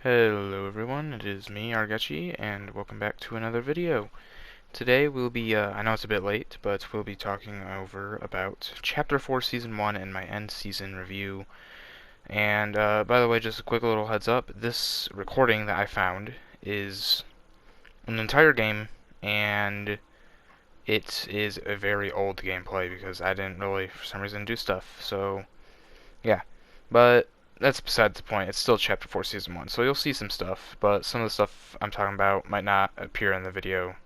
Hello everyone, it is me, Argechi, and welcome back to another video. Today we'll be, I know it's a bit late, but we'll be talking over about Chapter 4 Season 1 and my end season review. And by the way, just a quick little heads up, this recording that I found is an entire game, and it is a very old gameplay because I didn't really, for some reason, do stuff. So, yeah. But that's besides the point. It's still Chapter 4 Season 1, so you'll see some stuff, but some of the stuff I'm talking about might not appear in the video,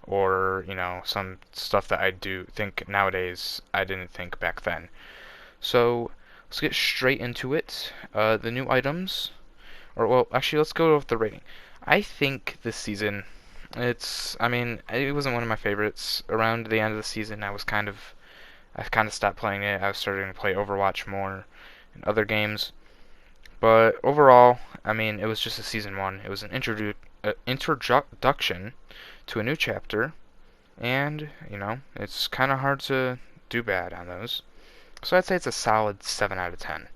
or, some stuff that I do think nowadays I didn't think back then. So, let's get straight into it. The new items, or, well, actually, let's go with the rating. I think this season, it wasn't one of my favorites. Around the end of the season, I kind of stopped playing it. I was starting to play Overwatch more and other games. But overall, it was just a season 1. It was an introduction to a new chapter, and, it's kind of hard to do bad on those. So I'd say it's a solid 7 out of 10.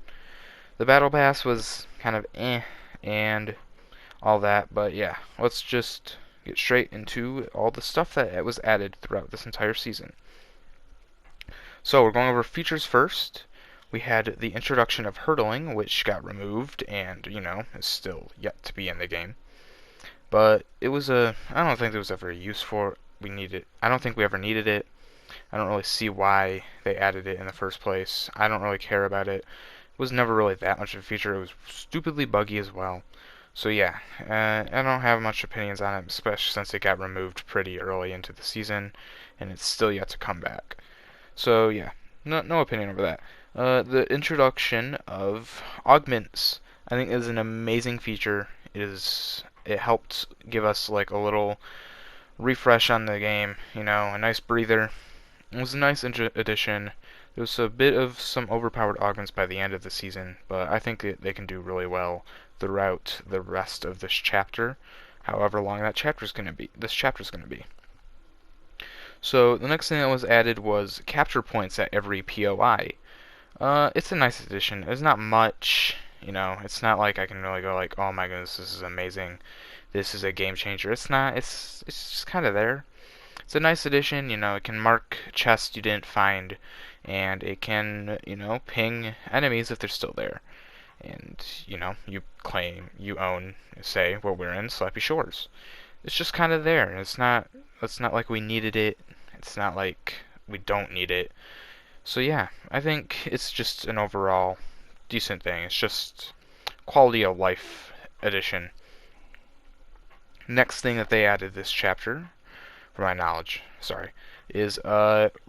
The Battle Pass was kind of and all that, but yeah, let's just get straight into all the stuff that was added throughout this entire season. So we're going over features first. We had the introduction of hurdling, which got removed and, is still yet to be in the game. But it was I don't think there was ever a use for it. I don't think we ever needed it. I don't really see why they added it in the first place. I don't really care about it. It was never really that much of a feature. It was stupidly buggy as well. So yeah, I don't have much opinions on it, especially since it got removed pretty early into the season, and it's still yet to come back. So yeah, no opinion over that. The introduction of augments, I think, is an amazing feature. It helped give us like a little refresh on the game, a nice breather. It was a nice addition. There was a bit of some overpowered augments by the end of the season, but I think they can do really well throughout the rest of this chapter, however long that chapter's going to be. This chapter's going to be. So the next thing that was added was capture points at every POI. It's a nice addition. It's not much, it's not like I can really go like, oh my goodness, this is amazing. This is a game changer. It's not. It's just kind of there. It's a nice addition, it can mark chests you didn't find, and it can, ping enemies if they're still there. And, you claim you own, say, where we're in Slappy Shores. It's just kind of there. It's not like we needed it. It's not like we don't need it. So yeah, I think it's just an overall decent thing. It's just quality of life addition. Next thing that they added this chapter, from my knowledge, is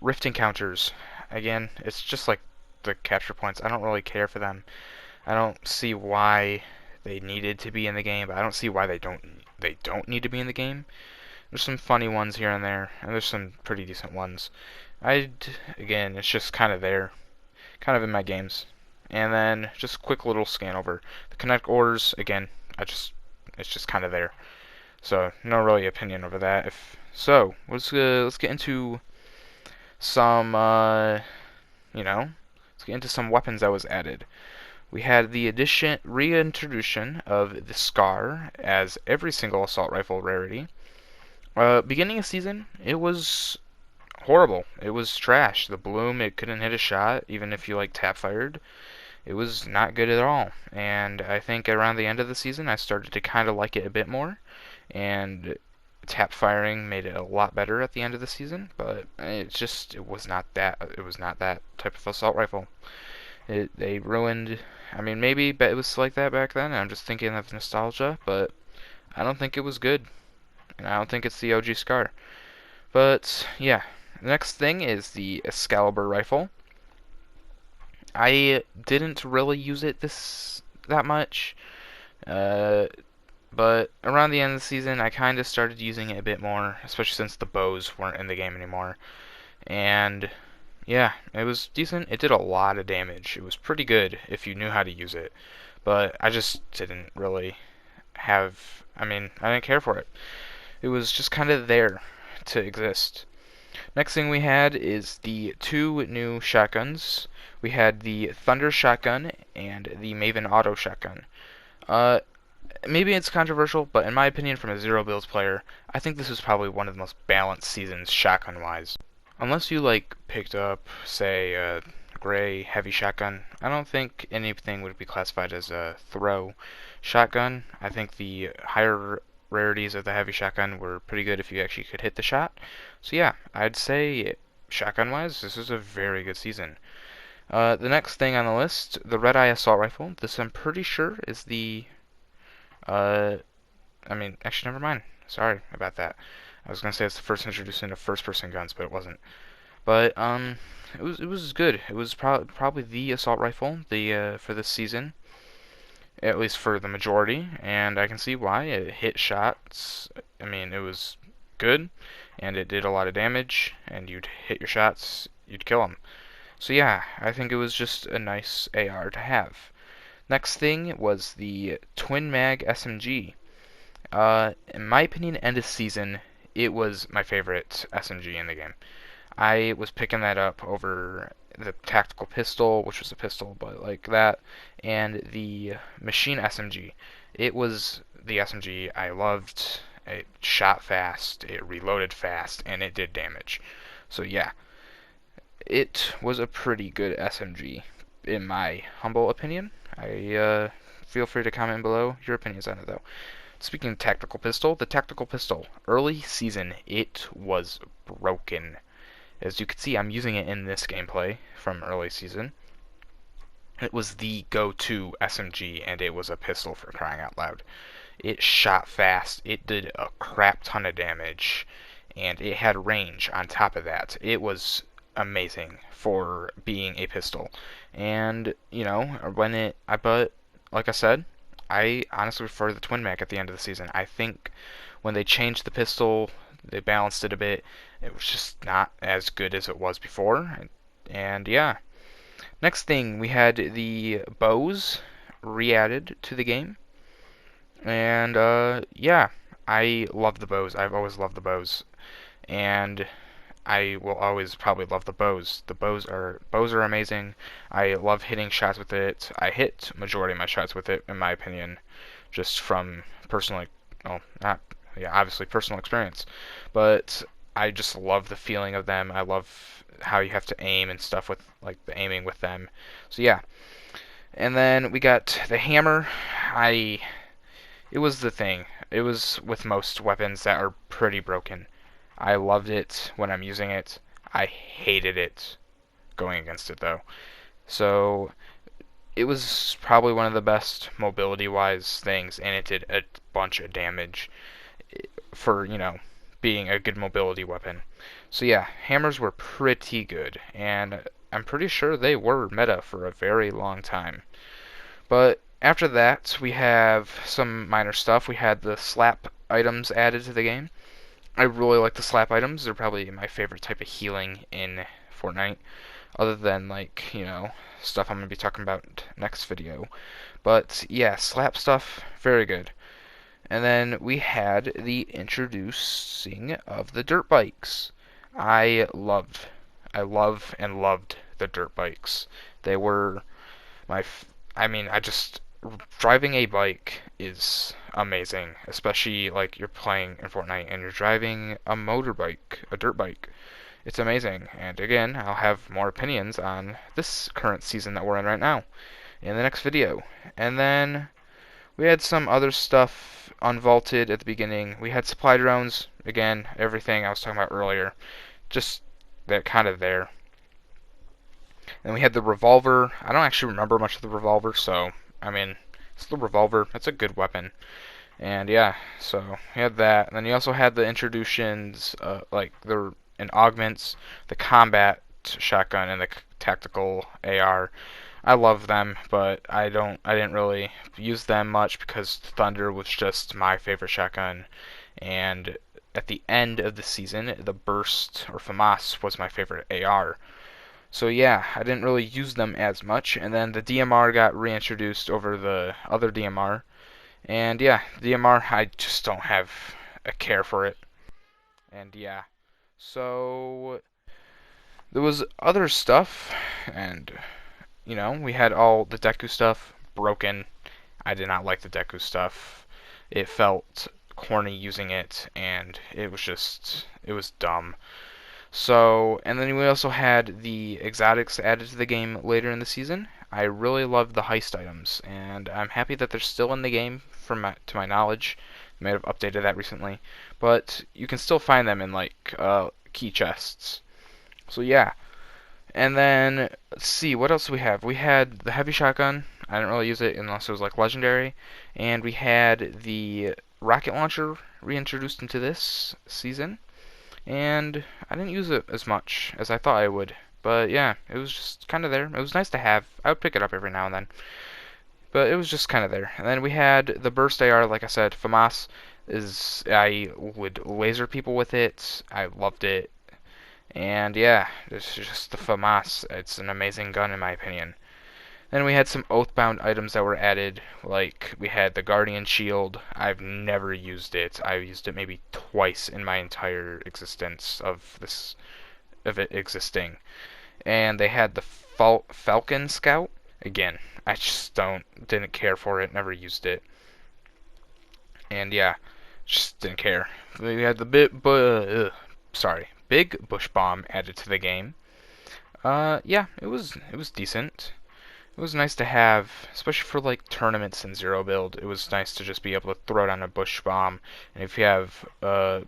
rift encounters. Again, it's just like the capture points. I don't really care for them. I don't see why they needed to be in the game, but I don't see why they don't need to be in the game. There's some funny ones here and there, and there's some pretty decent ones. Again, it's just kind of there, kind of in my games. And then just a quick little scan over the kinetic orders. Again, it's just kind of there. So no really opinion over that. Let's get into some let's get into some weapons that was added. We had the reintroduction of the Scar as every single assault rifle rarity. Beginning of season, it was horrible. It was trash. The bloom, it couldn't hit a shot, even if you tap fired. It was not good at all. And I think around the end of the season, I started to kind of like it a bit more. And tap firing made it a lot better at the end of the season, but it was not that type of assault rifle. They ruined. Maybe it was like that back then. I'm just thinking of nostalgia, but I don't think it was good, and I don't think it's the OG Scar. But yeah, the next thing is the Excalibur rifle. I didn't really use it that much. But around the end of the season, I kind of started using it a bit more, especially since the bows weren't in the game anymore. And yeah, it was decent. It did a lot of damage. It was pretty good if you knew how to use it. But I just didn't really I didn't care for it. It was just kind of there to exist. Next thing we had is the two new shotguns. We had the Thunder shotgun and the Maven auto shotgun. maybe it's controversial, but in my opinion, from a zero builds player, I think this was probably one of the most balanced seasons shotgun wise. Unless you like picked up, say, a gray heavy shotgun, I don't think anything would be classified as a throw shotgun. I think the higher rarities of the heavy shotgun were pretty good if you actually could hit the shot. So yeah, I'd say shotgun wise, this is a very good season. The next thing on the list, the Red Eye Assault Rifle. This I'm pretty sure is the uh, actually, never mind. Sorry about that. I was gonna say it's the first introduced into first-person guns, but it wasn't. But it was good. It was probably the assault rifle for this season, at least for the majority, and I can see why. It hit shots. I mean, it was good, and it did a lot of damage. And you'd hit your shots, you'd kill them. So yeah, I think it was just a nice AR to have. Next thing was the Twin Mag SMG. In my opinion, end of season, it was my favorite SMG in the game. I was picking that up over the tactical pistol, which was a pistol, but like that, and the machine SMG. It was the SMG I loved. It shot fast, it reloaded fast, and it did damage. So yeah, it was a pretty good SMG, in my humble opinion. I feel free to comment below your opinions on it, though. Speaking of tactical pistol, the tactical pistol, early season, it was broken. As you can see, I'm using it in this gameplay from early season. It was the go-to SMG, and it was a pistol for crying out loud. It shot fast, it did a crap ton of damage, and it had range on top of that. It was amazing for being a pistol. And, you know, but like I said, I honestly prefer the Twin Mag at the end of the season. I think when they changed the pistol, they balanced it a bit. It was just not as good as it was before. And yeah. Next thing, we had the bows re-added to the game. And yeah, I love the bows. I've always loved the bows. And I will always probably love the bows. The bows are amazing. I love hitting shots with it. I hit majority of my shots with it, in my opinion, just from personal, well, not yeah, obviously personal experience, but I just love the feeling of them. I love how you have to aim and stuff with like the aiming with them. So yeah, and then we got the hammer. I It was the thing. It was with most weapons that are pretty broken. I loved it when I'm using it. I hated it going against it though. So it was probably one of the best mobility-wise things, and it did a bunch of damage for, being a good mobility weapon. So yeah, hammers were pretty good, and I'm pretty sure they were meta for a very long time. But after that, we have some minor stuff. We had the slap items added to the game. I really like the slap items. They're probably my favorite type of healing in Fortnite, other than like, stuff I'm going to be talking about next video. But yeah, slap stuff, very good. And then we had the introducing of the dirt bikes. I loved, I love and loved the dirt bikes. They were I just driving a bike is amazing, especially like you're playing in Fortnite and you're driving a motorbike, a dirt bike. It's amazing. And again, I'll have more opinions on this current season that we're in right now in the next video. And then we had some other stuff unvaulted at the beginning. We had supply drones, again, everything I was talking about earlier. Just they're kind of there. Then we had the revolver. I don't actually remember much of the revolver, so it's the revolver. It's a good weapon. And yeah, so we had that. And then you also had the introductions, like the augments, the combat shotgun, and the tactical AR. I love them, but I didn't really use them much because Thunder was just my favorite shotgun. And at the end of the season, the Burst or FAMAS was my favorite AR. So yeah, I didn't really use them as much. And then the DMR got reintroduced over the other DMR. And yeah, DMR, I just don't have a care for it. And yeah, so there was other stuff, and we had all the Deku stuff broken. I did not like the Deku stuff. it felt corny using it, and it was dumb. So, and then we also had the exotics added to the game later in the season. I really loved the heist items, and I'm happy that they're still in the game to my knowledge. I may have updated that recently, but you can still find them in like key chests. So yeah, and then let's see what else do we have. We had the heavy shotgun. I didn't really use it unless it was like legendary, and we had the rocket launcher reintroduced into this season, and I didn't use it as much as I thought I would. But yeah, it was just kind of there. It was nice to have. I would pick it up every now and then, but it was just kind of there. And then we had the burst AR, like I said, FAMAS is I would laser people with it. I loved it, and yeah, it's just the FAMAS. It's an amazing gun in my opinion. Then we had some Oathbound items that were added, like we had the Guardian Shield. I've never used it. I've used it maybe twice in my entire existence of it existing. And they had the Falcon Scout. Again, I just didn't care for it. Never used it. And yeah, just didn't care. We had the big bush bomb added to the game. Yeah, it was decent. It was nice to have, especially for like tournaments and zero build. It was nice to just be able to throw down a bush bomb, and if you have, the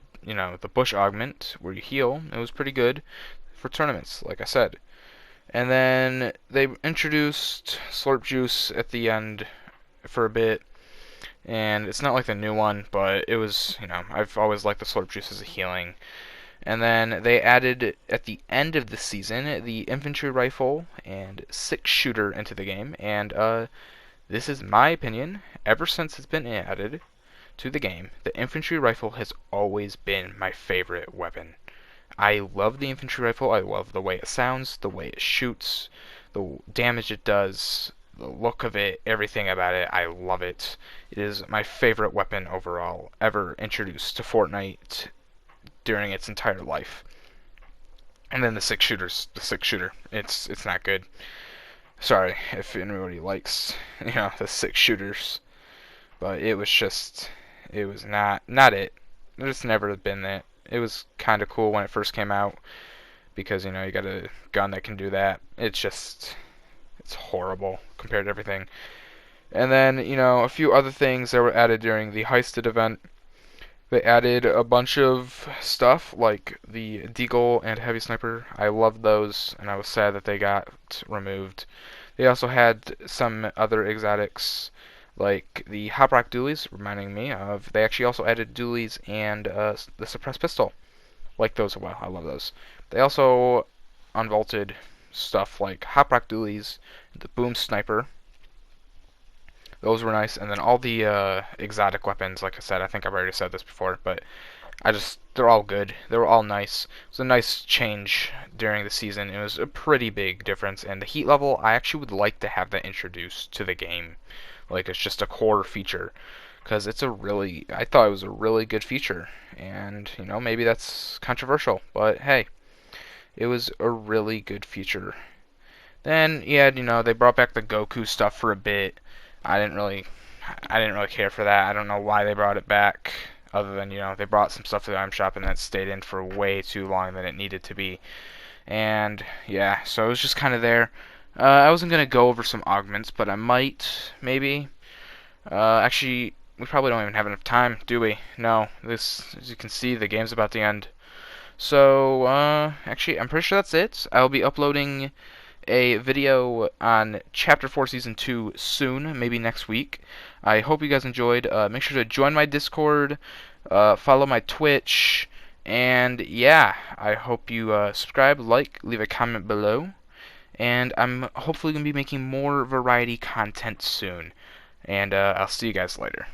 bush augment where you heal, it was pretty good for tournaments, like I said. And then they introduced Slurp Juice at the end for a bit, and it's not like the new one, but it was, I've always liked the Slurp Juice as a healing. And then they added at the end of the season the infantry rifle and 6-shooter into the game, and this is my opinion. Ever since it's been added to the game, the infantry rifle has always been my favorite weapon. I love the infantry rifle. I love the way it sounds, the way it shoots, the damage it does, the look of it, everything about it. I love it. It is my favorite weapon overall ever introduced to Fortnite during its entire life. And then the 6-shooter, it's not good. Sorry if anybody likes, the 6-shooters, but it was not it. It's never been it. It was kind of cool when it first came out because you got a gun that can do that. It's horrible compared to everything. And then a few other things that were added during the heisted event. They added a bunch of stuff like the Deagle and Heavy Sniper. I loved those, and I was sad that they got removed. They also had some other exotics like the Hop Rock Dualies, reminding me of. They actually also added Dualies and the Suppressed Pistol. Like those as well. I love those. They also unvaulted stuff like Hop Rock Dualies, the Boom Sniper. Those were nice, and then all the exotic weapons, like I said, I think I've already said this before, but they're all good. They were all nice. It was a nice change during the season. It was a pretty big difference, and the heat level, I actually would like to have that introduced to the game. Like, it's just a core feature, because I thought it was a really good feature, and, maybe that's controversial, but hey, it was a really good feature. Then, yeah, they brought back the Goku stuff for a bit. I didn't really care for that. I don't know why they brought it back, other than they brought some stuff to the item shop and that stayed in for way too long than it needed to be. And yeah, so it was just kind of there. I wasn't gonna go over some augments, but I might maybe. Actually, we probably don't even have enough time, do we? No. This, as you can see, the game's about to end. So actually, I'm pretty sure that's it. I'll be uploading a video on Chapter 4 Season 2 soon, maybe next week. I hope you guys enjoyed. Make sure to join my Discord, follow my Twitch, and yeah, I hope you subscribe, leave a comment below, and I'm hopefully going to be making more variety content soon. And I'll see you guys later.